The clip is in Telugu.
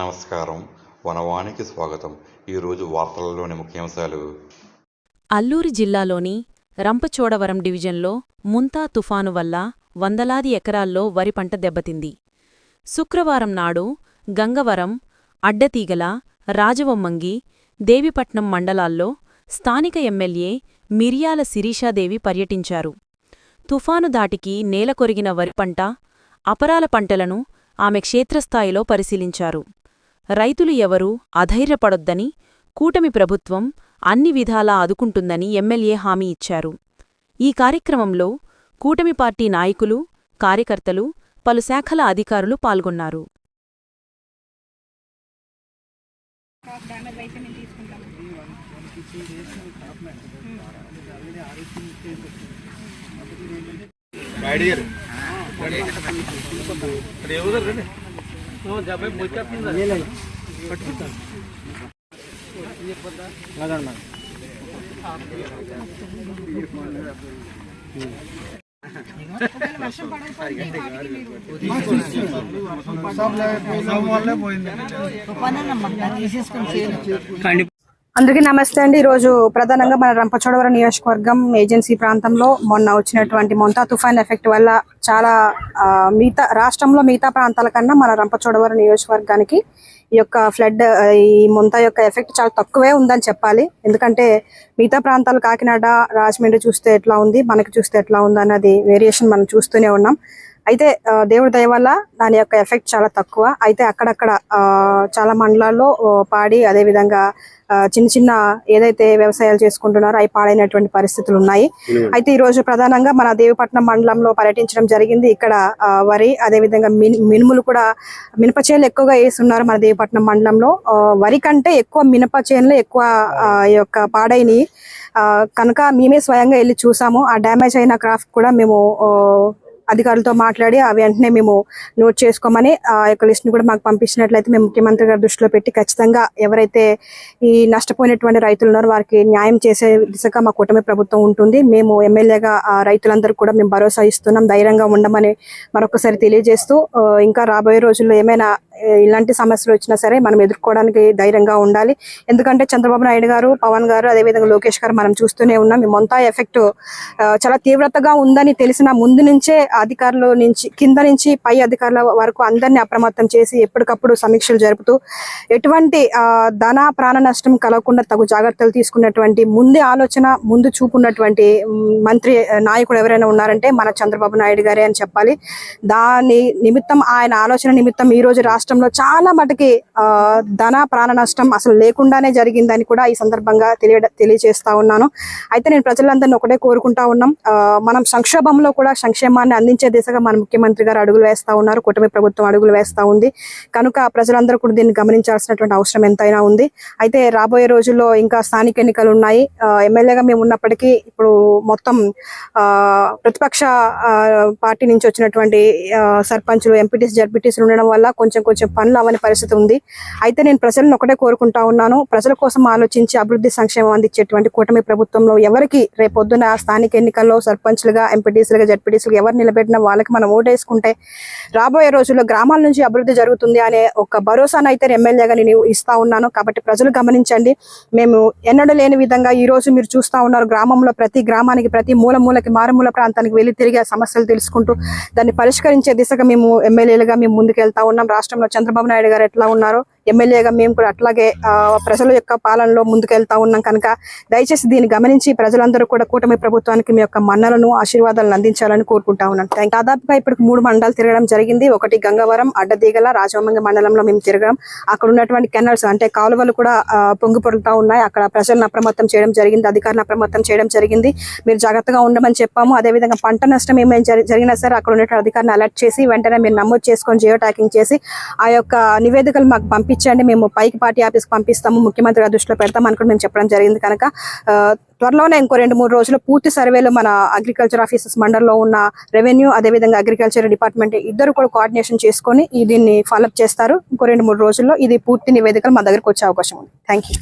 నమస్కారం. వనవానికి స్వాగతం. ఈరోజు వార్తలలోని ముఖ్యాంశాలు. అల్లూరి జిల్లాలోని రంపచోడవరం డివిజన్లో ముంతా తుఫాను వల్ల వందలాది ఎకరాల్లో వరి పంట దెబ్బతింది. శుక్రవారం నాడు గంగవరం, అడ్డతీగల, రాజవొమ్మంగి, దేవిపట్నం మండలాల్లో స్థానిక ఎమ్మెల్యే మిర్యాల శిరీషాదేవి పర్యటించారు. తుఫాను దాటికి నేలకొరిగిన వరిపంట, అపరాల పంటలను ఆమె క్షేత్రస్థాయిలో పరిశీలించారు. రైతులు ఎవరూ అధైర్యపడొద్దని, కూటమి ప్రభుత్వం అన్ని విధాలా ఆదుకుంటుందని ఎమ్మెల్యే హామీ ఇచ్చారు. ఈ కార్యక్రమంలో కూటమి పార్టీ నాయకులు, కార్యకర్తలు, పలు శాఖల అధికారులు పాల్గొన్నారు. అందరికీ నమస్తే అండి. ఈరోజు ప్రధానంగా మన రంపచోడవరం నియోజకవర్గం ఏజెన్సీ ప్రాంతంలో మొన్న వచ్చినటువంటి మొంతా తుఫాన్ ఎఫెక్ట్ వల్ల చాలా రాష్ట్రంలో మిగతా ప్రాంతాల కన్నా మన రంపచోడవరం నియోజకవర్గానికి ఈ యొక్క ఫ్లడ్, ఈ మొంతా యొక్క ఎఫెక్ట్ చాలా తక్కువే ఉందని చెప్పాలి. ఎందుకంటే మిగతా ప్రాంతాలు కాకినాడ, రాజమండ్రి చూస్తే ఎట్లా ఉంది, మనకి చూస్తే ఎట్లా ఉంది అన్నది వేరియేషన్ మనం చూస్తూనే ఉన్నాం. అయితే దేవుడి దయ వల్ల దాని యొక్క ఎఫెక్ట్ చాలా తక్కువ. అయితే అక్కడక్కడ చాలా మండలాల్లో పాడి, అదేవిధంగా చిన్న చిన్న ఏదైతే వ్యవసాయాలు చేసుకుంటున్నారో అవి పాడైనటువంటి పరిస్థితులు ఉన్నాయి. అయితే ఈ రోజు ప్రధానంగా మన దేవిపట్నం మండలంలో పర్యటించడం జరిగింది. ఇక్కడ వరి, అదేవిధంగా మినుములు కూడా, మినప చేనులు ఎక్కువగా వేస్తున్నారు మన దేవిపట్నం మండలంలో. వరి కంటే ఎక్కువ మినప చేనులు ఎక్కువ ఈ యొక్క పాడైనవి కనుక మేమే స్వయంగా వెళ్ళి చూసాము. ఆ డ్యామేజ్ అయిన క్రాఫ్ట్ కూడా మేము అధికారులతో మాట్లాడి అవి వెంటనే మేము నోట్ చేసుకోమని ఆ యొక్క లిస్ట్ ని కూడా మాకు పంపించినట్లయితే మేము ముఖ్యమంత్రి గారి దృష్టిలో పెట్టి ఖచ్చితంగా ఎవరైతే ఈ నష్టపోయినటువంటి రైతులు ఉన్నారో వారికి న్యాయం చేసే దిశగా మా కూటమి ప్రభుత్వం ఉంటుంది. మేము ఎమ్మెల్యేగా రైతులందరూ కూడా మేము భరోసా ఇస్తున్నాం, ధైర్యంగా ఉండమని మరొకసారి తెలియజేస్తూ, ఇంకా రాబోయే రోజుల్లో ఏమైనా ఇలాంటి సమస్యలు వచ్చినా సరే మనం ఎదుర్కోవడానికి ధైర్యంగా ఉండాలి. ఎందుకంటే చంద్రబాబు నాయుడు గారు, పవన్ గారు, అదేవిధంగా లోకేష్ గారు మనం చూస్తూనే ఉన్నాం. ఈ మొంతా ఎఫెక్ట్ చాలా తీవ్రతగా ఉందని తెలిసిన ముందు నుంచే అధికారుల నుంచి కింద నుంచి పై అధికారుల వరకు అందరినీ అప్రమత్తం చేసి ఎప్పటికప్పుడు సమీక్షలు జరుపుతూ ఎటువంటి ధన ప్రాణ నష్టం కలగకుండా తగు జాగ్రత్తలు తీసుకున్నటువంటి ముందే ఆలోచన, ముందు చూపున్నటువంటి మంత్రి నాయకుడు ఎవరైనా ఉన్నారంటే మన చంద్రబాబు నాయుడు గారే అని చెప్పాలి. దాని నిమిత్తం, ఆయన ఆలోచన నిమిత్తం ఈ రోజు రాష్ట్రంలో చాలా మటుకి ధన ప్రాణ నష్టం అసలు లేకుండానే జరిగిందని కూడా ఈ సందర్భంగా తెలియజేస్తా ఉన్నాను. అయితే నేను ప్రజలందరినీ ఒకటే కోరుకుంటా ఉన్నాం, మనం సంక్షోభంలో కూడా సంక్షేమాన్ని అందించే దిశగా మన ముఖ్యమంత్రి గారు అడుగులు వేస్తా ఉన్నారు, కూటమి ప్రభుత్వం అడుగులు వేస్తా ఉంది. కనుక ప్రజలందరూ కూడా దీన్ని గమనించాల్సినటువంటి అవసరం ఎంతైనా ఉంది. అయితే రాబోయే రోజుల్లో ఇంకా స్థానిక ఎన్నికలు ఉన్నాయి. ఎమ్మెల్యేగా మేము ఉన్నప్పటికీ ఇప్పుడు మొత్తం ప్రతిపక్ష పార్టీ నుంచి వచ్చినటువంటి సర్పంచులు, ఎంపీటీస్, జడ్పీటీసీలు ఉండడం వల్ల కొంచెం పనులు అవని పరిస్థితి ఉంది. అయితే నేను ప్రజలను ఒకటే కోరుకుంటా ఉన్నాను, ప్రజల కోసం ఆలోచించి అభివృద్ధి సంక్షేమం అందించేటువంటి కూటమి ప్రభుత్వంలో ఎవరికి రేపొద్దున స్థానిక ఎన్నికల్లో సర్పంచ్లుగా, ఎంపీటీసీలుగా, జడ్పీటీసీలుగా ఎవరు నిలబెట్టినా వాళ్ళకి మనం ఓటేసుకుంటే రాబోయే రోజుల్లో గ్రామాల నుంచి అభివృద్ధి జరుగుతుంది అనే ఒక భరోసాను అయితే ఎమ్మెల్యేగా నేను ఇస్తా ఉన్నాను. కాబట్టి ప్రజలు గమనించండి, మేము ఎన్నడూ లేని విధంగా ఈ రోజు మీరు చూస్తా ఉన్నారు, గ్రామంలో ప్రతి గ్రామానికి, ప్రతి మూలకి, మారుమూల ప్రాంతానికి వెళ్ళి తిరిగే సమస్యలు తెలుసుకుంటూ దాన్ని పరిష్కరించే దిశగా మేము ఎమ్మెల్యేలుగా మేము ముందుకెళ్తా ఉన్నాం. రాష్ట్రంలో చంద్రబాబు నాయుడు గారు ఎట్లా ఉన్నారో ఎమ్మెల్యేగా మేము కూడా అట్లాగే ప్రజల యొక్క పాలనలో ముందుకెళ్తా ఉన్నాం. కనుక దయచేసి దీన్ని గమనించి ప్రజలందరూ కూడా కూటమి ప్రభుత్వానికి మీ యొక్క మన్నలను, ఆశీర్వాదాలను అందించాలని కోరుకుంటా ఉన్నాను. దాదాపుగా ఇప్పటికి 3 మండలాలు తిరగడం జరిగింది. ఒకటి గంగవరం, అడ్డతీగల, రాజవొమ్మంగి మండలంలో మేము తిరగడం, అక్కడ ఉన్నటువంటి కెనాల్స్ అంటే కాలువలు కూడా పొంగి పొరులుతా ఉన్నాయి. అక్కడ ప్రజలను అప్రమత్తం చేయడం జరిగింది, అధికారులను అప్రమత్తం చేయడం జరిగింది. మీరు జాగ్రత్తగా ఉండమని చెప్పాము. అదేవిధంగా పంట నష్టం ఏమైనా జరిగినా సరే అక్కడ ఉన్నటువంటి అధికారులను అలర్ట్ చేసి వెంటనే మీరు నమోదు చేసుకొని జియో ట్యాకింగ్ చేసి ఆ యొక్క నివేదికలు మాకు పంపించండి, మేము పైకి పార్టీ ఆఫీస్కి పంపిస్తాము, ముఖ్యమంత్రి గారి దృష్టిలో పెడతాం అని కూడా మేము చెప్పడం జరిగింది. కనుక త్వరలోనే ఇంకో 2-3 రోజులు పూర్తి సర్వేలు మన అగ్రికల్చర్ ఆఫీసర్స్ మండలంలో ఉన్న రెవెన్యూ, అదేవిధంగా అగ్రికల్చర్ డిపార్ట్మెంట్ ఇద్దరు కూడా కోఆర్డినేషన్ చేసుకొని దీన్ని ఫాలోఅప్ చేస్తారు. ఇంకో 2-3 రోజుల్లో ఇది పూర్తి నివేదికలు మా దగ్గరకు వచ్చే అవకాశం ఉంది. Thank you.